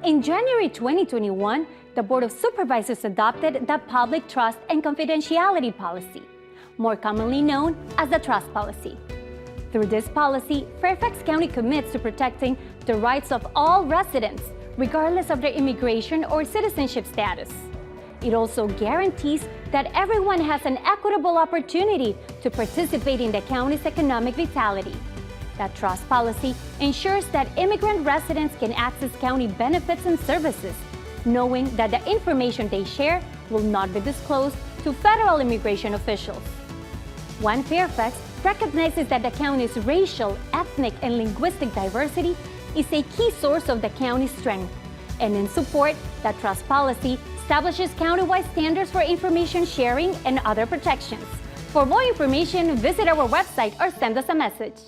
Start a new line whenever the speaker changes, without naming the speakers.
In January 2021, the Board of Supervisors adopted the Public Trust and Confidentiality Policy, more commonly known as the Trust Policy. Through this policy, Fairfax County commits to protecting the rights of all residents, regardless of their immigration or citizenship status. It also guarantees that everyone has an equitable opportunity to participate in the county's economic vitality. The Trust Policy ensures that immigrant residents can access county benefits and services, knowing that the information they share will not be disclosed to federal immigration officials. One Fairfax recognizes that the county's racial, ethnic, and linguistic diversity is a key source of the county's strength, and in support, the Trust Policy establishes countywide standards for information sharing and other protections. For more information, visit our website or send us a message.